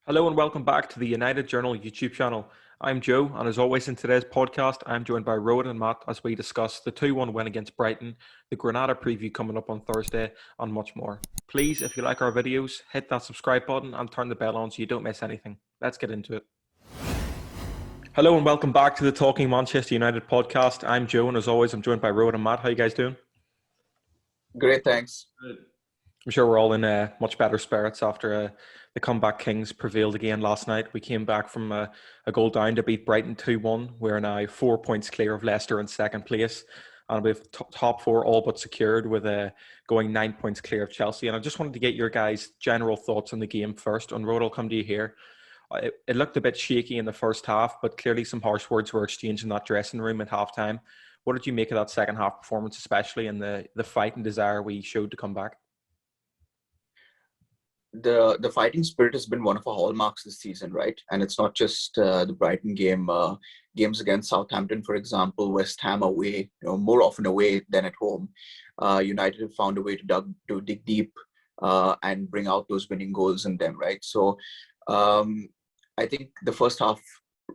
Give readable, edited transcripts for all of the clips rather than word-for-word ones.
Hello and welcome back to the United Journal YouTube channel. I'm Joe, and as always in today's podcast, I'm joined by Rohit-Matt as we discuss the 2-1 win against Brighton, the Granada Preview coming up on Thursday, and much more. Please, if you like our videos, hit that subscribe button and turn the bell on so you don't miss anything. Let's get into it. Hello and welcome back to the Talking Manchester United podcast. I'm Joe, and as always, I'm joined by Rohit-Matt. How you guys doing? Great, thanks. I'm sure we're all in much better spirits after the comeback Kings prevailed again last night. We came back from a goal down to beat Brighton 2-1. We're now 4 points clear of Leicester in second place. And we have top four all but secured with going 9 points clear of Chelsea. And I just wanted to get your guys' general thoughts on the game first. And Rod, I'll come to you here. It looked a bit shaky in the first half, but clearly some harsh words were exchanged in that dressing room at halftime. What did you make of that second half performance, especially in the fight and desire we showed to come back? The fighting spirit has been one of our hallmarks this season, right? And it's not just the Brighton game. Games against Southampton, for example, West Ham away, more often away than at home. United have found a way to dig deep and bring out those winning goals in them, right? So I think the first half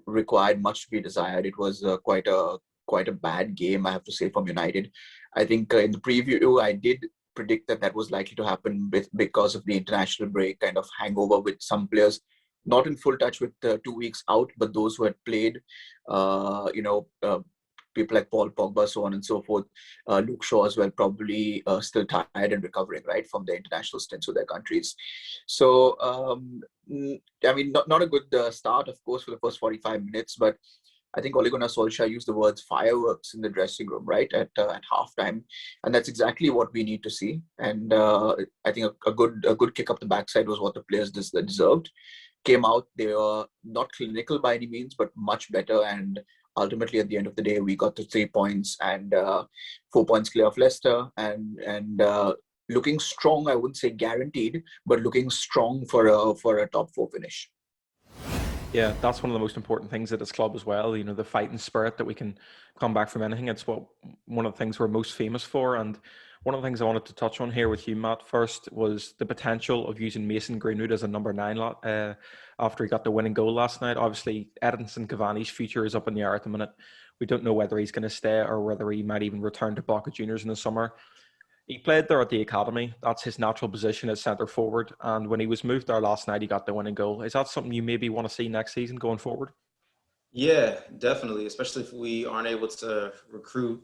required much to be desired. It was quite a bad game, I have to say, from United. I think in the preview, I did predict that was likely to happen because of the international break, kind of hangover with some players not in full touch with 2 weeks out, but those who had played, people like Paul Pogba, so on and so forth, Luke Shaw as well, probably still tired and recovering, right, from their international stints with their countries. So, not a good start, of course, for the first 45 minutes, but I think Ole Gunnar Solskjaer used the words fireworks in the dressing room, right, at halftime, and that's exactly what we need to see. And I think a good kick up the backside was what the players deserved. Came out, they were not clinical by any means, but much better. And ultimately, at the end of the day, we got to 3 points and 4 points clear of Leicester, and looking strong. I wouldn't say guaranteed, but looking strong for a top four finish. Yeah, that's one of the most important things at this club as well. The fighting spirit that we can come back from anything. It's one of the things we're most famous for. And one of the things I wanted to touch on here with you, Matt, first was the potential of using Mason Greenwood as a number 9 after he got the winning goal last night. Obviously, Edinson Cavani's future is up in the air at the minute. We don't know whether he's going to stay or whether he might even return to Boca Juniors in the summer. He played there at the academy. That's his natural position as centre forward. And when he was moved there last night, he got the winning goal. Is that something you maybe want to see next season going forward? Yeah, definitely. Especially if we aren't able to recruit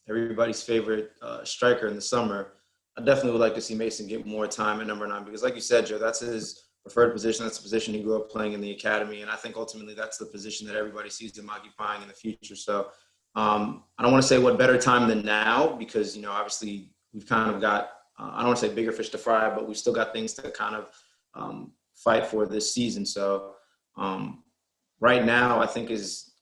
everybody's favorite striker in the summer. I definitely would like to see Mason get more time at number 9 because, like you said, Joe, that's his preferred position. That's the position he grew up playing in the academy. And I think ultimately that's the position that everybody sees him occupying in the future. So I don't want to say what better time than now because, obviously we've kind of got, I don't want to say bigger fish to fry, but we've still got things to kind of fight for this season. So right now, I think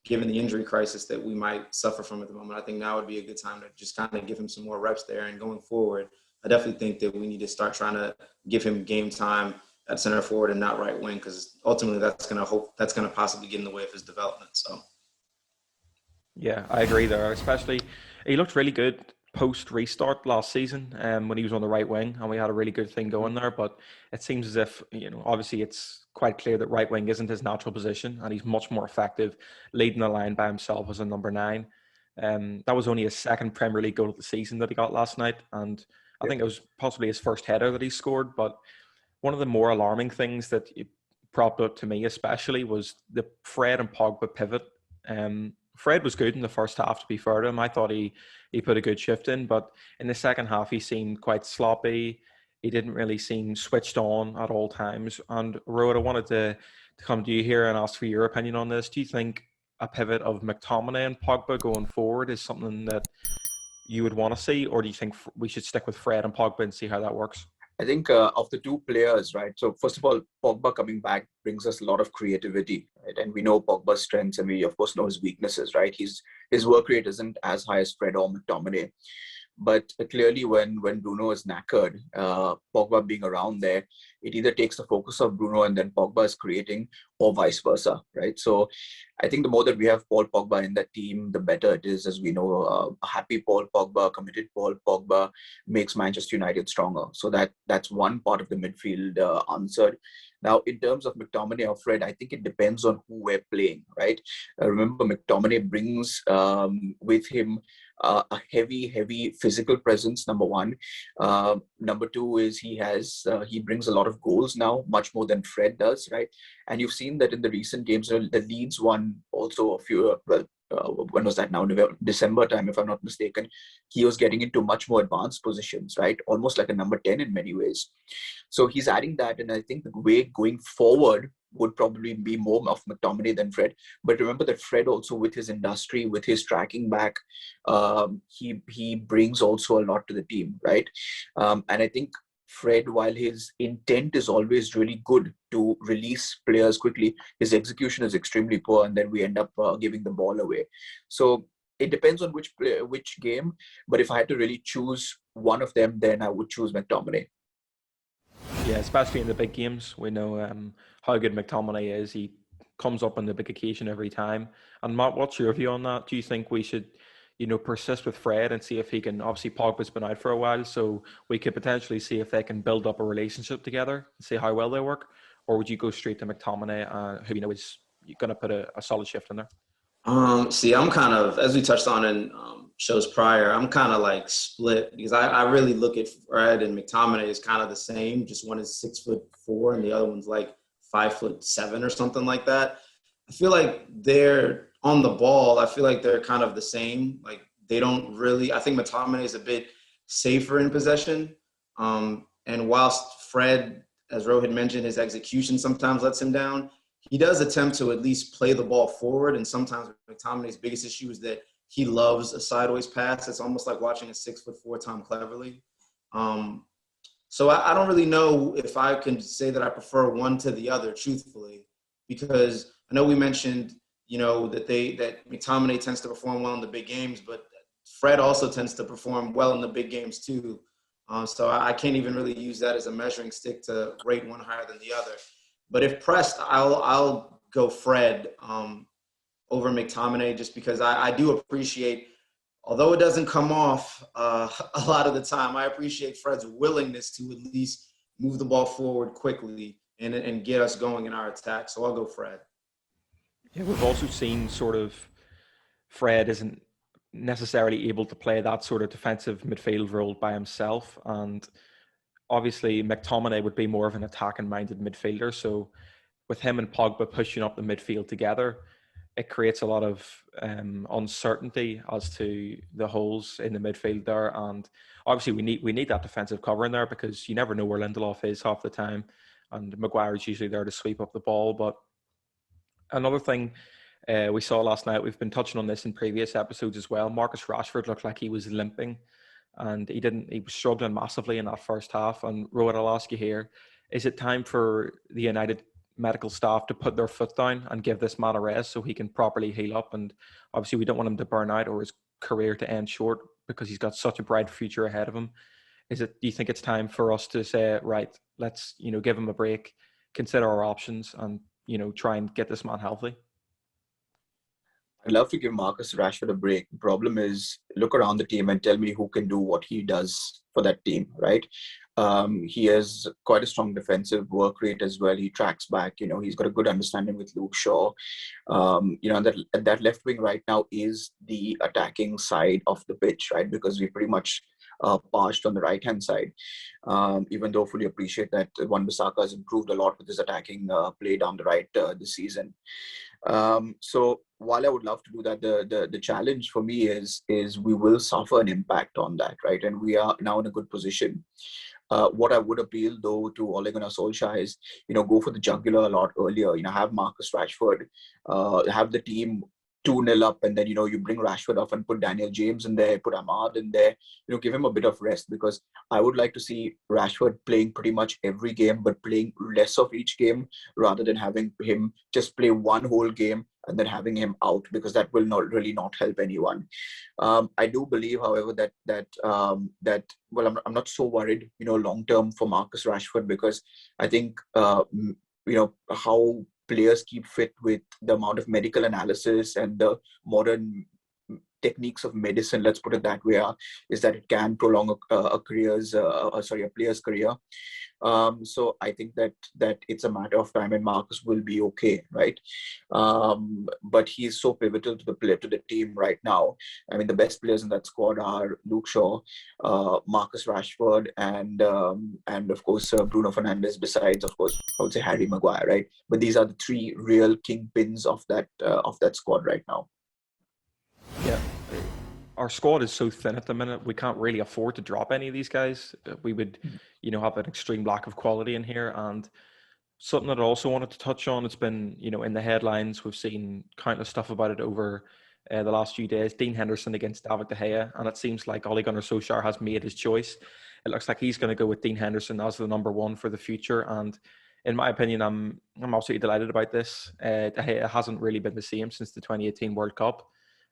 given the injury crisis that we might suffer from at the moment, I think now would be a good time to just kind of give him some more reps there. And going forward, I definitely think that we need to start trying to give him game time at center forward and not right wing, because ultimately that's going to possibly get in the way of his development. So, yeah, I agree there. Especially, he looked really good post restart last season when he was on the right wing, and we had a really good thing going there. But it seems as if obviously it's quite clear that right wing isn't his natural position, and he's much more effective leading the line by himself as a number 9. That was only his second Premier League goal of the season that he got last night, and I think it was possibly his first header that he scored. But one of the more alarming things that propped up to me especially was the Fred and Pogba pivot. Fred was good in the first half, to be fair to him. I thought he put a good shift in, but in the second half he seemed quite sloppy. He didn't really seem switched on at all times. And Road, I wanted to come to you here and ask for your opinion on this. Do you think a pivot of McTominay and Pogba going forward is something that you would want to see, or do you think we should stick with Fred and Pogba and see how that works? I think of the two players, right? So first of all, Pogba coming back brings us a lot of creativity, right? And we know Pogba's strengths, and we of course know his weaknesses, right? His work rate isn't as high as Fred or McTominay, But clearly when Bruno is knackered, Pogba being around there, it either takes the focus of Bruno and then Pogba is creating, or vice versa, right? So I think the more that we have Paul Pogba in that team, the better it is. As we know, a happy Paul Pogba, committed Paul Pogba makes Manchester United stronger. So that's one part of the midfield answered. Now, in terms of McTominay or Fred, I think it depends on who we're playing, right? Remember, McTominay brings with him a heavy physical presence, number one. Number two is he brings a lot of goals now, much more than Fred does, right? And you've seen that in the recent games. The Leeds one also when was that now? December time, if I'm not mistaken. He was getting into much more advanced positions, right? Almost like a number 10 in many ways. So he's adding that, and I think the way going forward would probably be more of McTominay than Fred. But remember that Fred also, with his industry, with his tracking back, he brings also a lot to the team, right? And I think Fred, while his intent is always really good to release players quickly, his execution is extremely poor, and then we end up giving the ball away. So it depends on which game. But if I had to really choose one of them, then I would choose McTominay. Yeah, especially in the big games. We know how good McTominay is. He comes up on the big occasion every time. And Matt, what's your view on that? Do you think we should, persist with Fred and see if he can? Obviously, Pogba's been out for a while, so we could potentially see if they can build up a relationship together and see how well they work. Or would you go straight to McTominay, who is going to put a solid shift in there? See, I'm kind of, as we touched on in shows prior, I'm kind of like split, because I really look at Fred and McTominay as kind of the same. Just one is 6'4" and the other one's like 5'7" or something like that. I feel like they're on the ball. I feel like they're kind of the same. Like they don't really. I think McTominay is a bit safer in possession. And whilst Fred, as Rohit mentioned, his execution sometimes lets him down, he does attempt to at least play the ball forward. And sometimes McTominay's biggest issue is that he loves a sideways pass. It's almost like watching a 6'4" Tom Cleverley. So I don't really know if I can say that I prefer one to the other, truthfully, because I know we mentioned, that McTominay tends to perform well in the big games, but Fred also tends to perform well in the big games too. So I can't even really use that as a measuring stick to rate one higher than the other. But if pressed, I'll go Fred over McTominay, just because I do appreciate, although it doesn't come off a lot of the time, I appreciate Fred's willingness to at least move the ball forward quickly and get us going in our attack. So I'll go Fred. Yeah, we've also seen sort of Fred isn't necessarily able to play that sort of defensive midfield role by himself. And obviously McTominay would be more of an attacking-minded midfielder. So with him and Pogba pushing up the midfield together, it creates a lot of uncertainty as to the holes in the midfield there. And obviously we need that defensive cover in there, because you never know where Lindelof is half the time, and Maguire's usually there to sweep up the ball. But another thing we saw last night, we've been touching on this in previous episodes as well, Marcus Rashford looked like he was limping, and he was struggling massively in that first half. And Rohit, I'll ask you here, is it time for the United medical staff to put their foot down and give this man a rest so he can properly heal up? And obviously we don't want him to burn out or his career to end short, because he's got such a bright future ahead of him. Do you think it's time for us to say, right, let's give him a break, consider our options, and try and get this man healthy? I'd love to give Marcus Rashford a break. The problem is, look around the team and tell me who can do what he does for that team, right? He has quite a strong defensive work rate as well. He tracks back. He's got a good understanding with Luke Shaw. That left wing right now is the attacking side of the pitch, right? Because we pretty much parched on the right-hand side. Even though fully appreciate that Wan-Bissaka has improved a lot with his attacking play down the right this season. So while I would love to do that, the challenge for me is we will suffer an impact on that, right? And we are now in a good position. What I would appeal though to Ole Gunnar Solskjaer is, go for the jugular a lot earlier. Have Marcus Rashford, have the team 2-0 up, and then you bring Rashford off and put Daniel James in there, put Ahmad in there, give him a bit of rest, because I would like to see Rashford playing pretty much every game, but playing less of each game, rather than having him just play one whole game and then having him out, because that will not help anyone. I do believe, however, that well, I'm not so worried, long term for Marcus Rashford, because I think how players keep fit with the amount of medical analysis and the modern techniques of medicine, let's put it that way, is that it can prolong a player's career. So I think that it's a matter of time and Marcus will be okay, right? But he's so pivotal to the team right now. I mean, the best players in that squad are Luke Shaw, Marcus Rashford, and of course Bruno Fernandes. Besides, of course, I would say Harry Maguire, right? But these are the three real kingpins of that squad right now. Yeah. Our squad is so thin at the minute, we can't really afford to drop any of these guys. We would, have an extreme lack of quality in here. And something that I also wanted to touch on, it's been, in the headlines, we've seen countless stuff about it over the last few days. Dean Henderson against David De Gea, and it seems like Ole Gunnar Solskjaer has made his choice. It looks like he's going to go with Dean Henderson as the number one for the future. And in my opinion, I'm absolutely delighted about this. De Gea hasn't really been the same since the 2018 World Cup.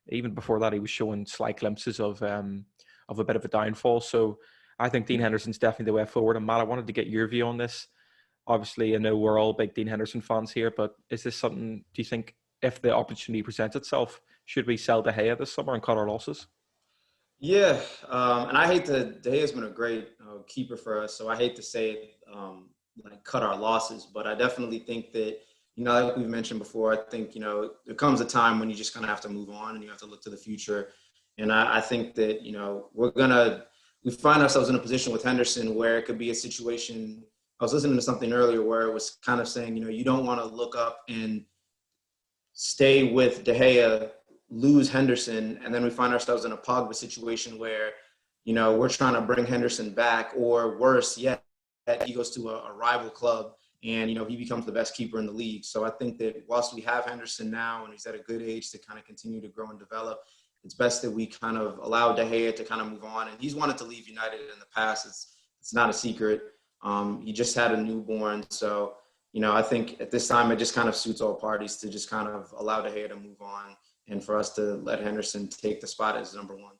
Even before that, he was showing slight glimpses of a bit of a downfall. So I think Dean Henderson's definitely the way forward. And Matt, I wanted to get your view on this. Obviously, I know we're all big Dean Henderson fans here, but is this something, do you think, if the opportunity presents itself, should we sell De Gea this summer and cut our losses? Yeah, and I hate De Gea's been a great keeper for us, so I hate to say it, cut our losses, but I definitely think that, like we've mentioned before, I think, there comes a time when you just kind of have to move on and you have to look to the future. And I think that, we find ourselves in a position with Henderson where it could be a situation. I was listening to something earlier where it was kind of saying, you don't want to look up and stay with De Gea, lose Henderson, and then we find ourselves in a Pogba situation where, we're trying to bring Henderson back, or worse yet, he goes to a rival club and, he becomes the best keeper in the league. So I think that whilst we have Henderson now and he's at a good age to kind of continue to grow and develop, it's best that we kind of allow De Gea to kind of move on. And he's wanted to leave United in the past. It's not a secret. He just had a newborn. So, I think at this time, it just kind of suits all parties to just kind of allow De Gea to move on and for us to let Henderson take the spot as number one.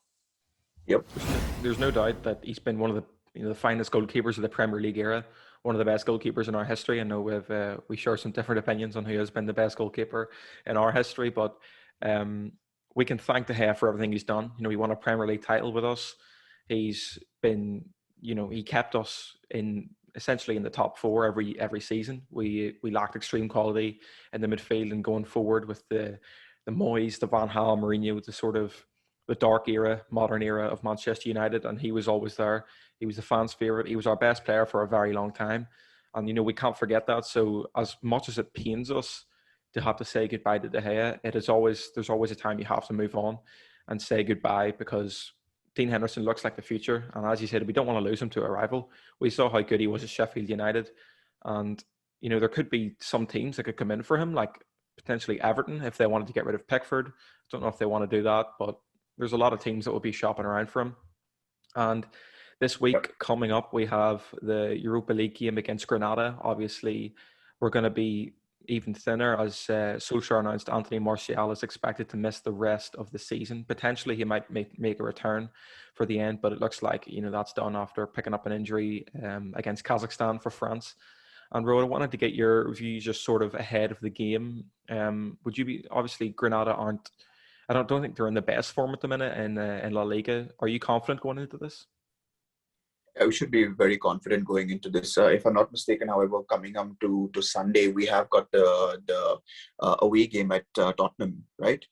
Yep. There's no doubt that he's been one of the finest goalkeepers of the Premier League era, one of the best goalkeepers in our history. I know we share some different opinions on who has been the best goalkeeper in our history, but we can thank De Gea for everything he's done. He won a Premier League title with us. He's been, he kept us essentially in the top four every season. We lacked extreme quality in the midfield, and going forward with the Moyes, the Van Gaal, Mourinho, the sort of the dark era, modern era of Manchester United, and he was always there. He was the fans' favourite. He was our best player for a very long time. And, we can't forget that. So as much as it pains us to have to say goodbye to De Gea, there's always a time you have to move on and say goodbye, because Dean Henderson looks like the future. And as you said, we don't want to lose him to a rival. We saw how good he was at Sheffield United. And, there could be some teams that could come in for him, like potentially Everton, if they wanted to get rid of Pickford. I don't know if they want to do that, but there's a lot of teams that will be shopping around for him. And this week coming up, we have the Europa League game against Granada. Obviously, we're going to be even thinner, as Solskjaer announced Anthony Martial is expected to miss the rest of the season. Potentially, he might make a return for the end, but it looks like, that's done after picking up an injury against Kazakhstan for France. And Ro, I wanted to get your views just sort of ahead of the game. Would you be, obviously Granada I don't think they're in the best form at the minute in La Liga. Are you confident going into this? We should be very confident going into this. If I'm not mistaken, however, coming up to Sunday, we have got the away game at Tottenham, right?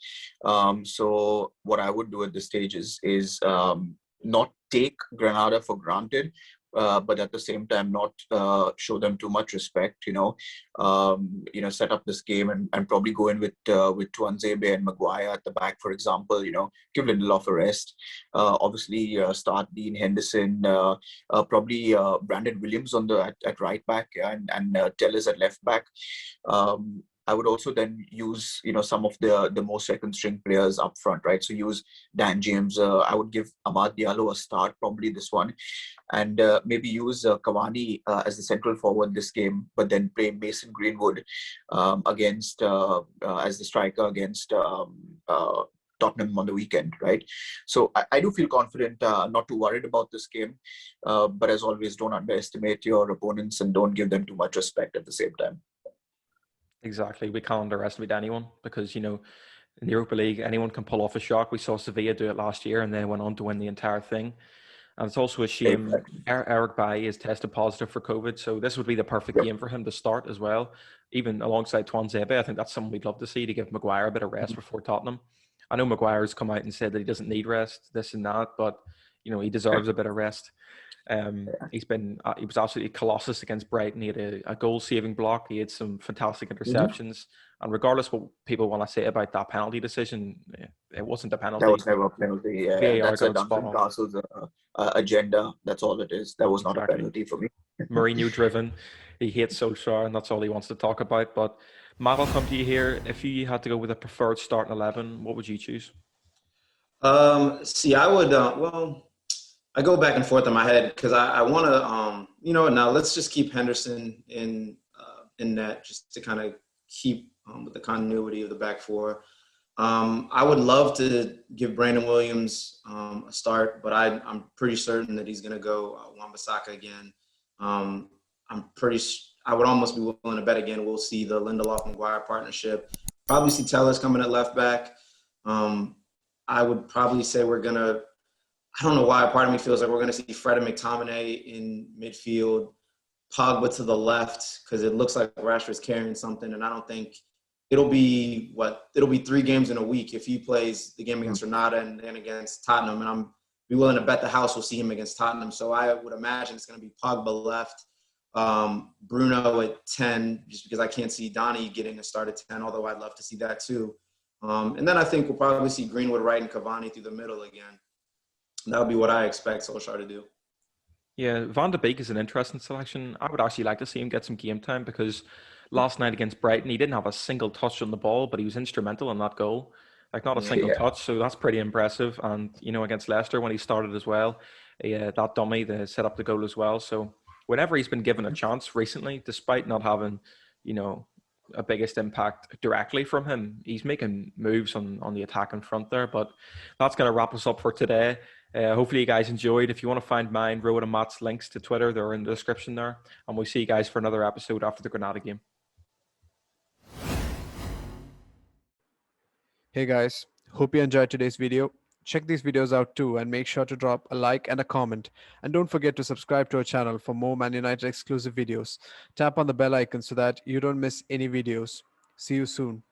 So what I would do at this stage is not take Granada for granted, but at the same time not show them too much respect. Set up this game and probably go in with Tuanzebe and Maguire at the back, for example. Give Lindelof a rest. Obviously, start Dean Henderson, probably Brandon Williams at right back, and Tellez at left back. I would also then use, some of the more second string players up front, right? So use Dan James. I would give Amad Diallo a start, probably this one, and maybe use Cavani as the central forward this game, but then play Mason Greenwood against as the striker against Tottenham on the weekend, right? So I do feel confident, not too worried about this game, but as always, don't underestimate your opponents and don't give them too much respect at the same time. Exactly. We can't underestimate anyone because, in the Europa League, anyone can pull off a shock. We saw Sevilla do it last year and they went on to win the entire thing. And it's also a shame Exactly. Eric Bailly is tested positive for COVID. So this would be the perfect Yep. game for him to start as well. Even alongside Tuanzebe, I think that's something we'd love to see, to give Maguire a bit of rest before Tottenham. I know Maguire's come out and said that he doesn't need rest, this and that, but, he deserves a bit of rest. He was absolutely colossus against Brighton. He had a goal-saving block. He had some fantastic interceptions. And regardless what people want to say about that penalty decision, it wasn't a penalty. That was never a penalty. Yeah, VAR that's a got it spot Duncan on. Castle's agenda. That's all it is. That was not Exactly. a penalty for me. Mourinho driven. He hates Solskjaer, and that's all he wants to talk about. But Matt, I'll come to you here. If you had to go with a preferred starting 11, what would you choose? See, I would. I go back and forth in my head because I want to. Now let's just keep Henderson in net just to kind of keep with the continuity of the back four. I would love to give Brandon Williams a start, but I'm pretty certain that he's going to go Wan-Bissaka again. I would almost be willing to bet again we'll see the Lindelof-Maguire partnership. Probably see Telles coming at left back. I would probably say I don't know why a part of me feels like we're going to see Fred and McTominay in midfield, Pogba to the left, because it looks like Rashford's carrying something, and I don't think it'll be 3 games in a week if he plays the game against Granada and then against Tottenham, and I'm be willing to bet the house we'll see him against Tottenham. So I would imagine it's going to be Pogba left, Bruno at 10, just because I can't see Donny getting a start at 10, although I'd love to see that too. And then I think we'll probably see Greenwood right and Cavani through the middle again. That would be what I expect Solskjaer to do. Yeah, Van de Beek is an interesting selection. I would actually like to see him get some game time because last night against Brighton, he didn't have a single touch on the ball, but he was instrumental in that goal. Like, not a single touch, so that's pretty impressive. And, against Leicester when he started as well, that dummy that set up the goal as well. So whenever he's been given a chance recently, despite not having, a biggest impact directly from him, he's making moves on the attacking front there. But that's going to wrap us up for today. Hopefully you guys enjoyed. If you want to find mine, Rowan and Matt's links to Twitter, they're in the description there. And we'll see you guys for another episode after the Granada game. Hey guys, hope you enjoyed today's video. Check these videos out too and make sure to drop a like and a comment. And don't forget to subscribe to our channel for more Man United exclusive videos. Tap on the bell icon so that you don't miss any videos. See you soon.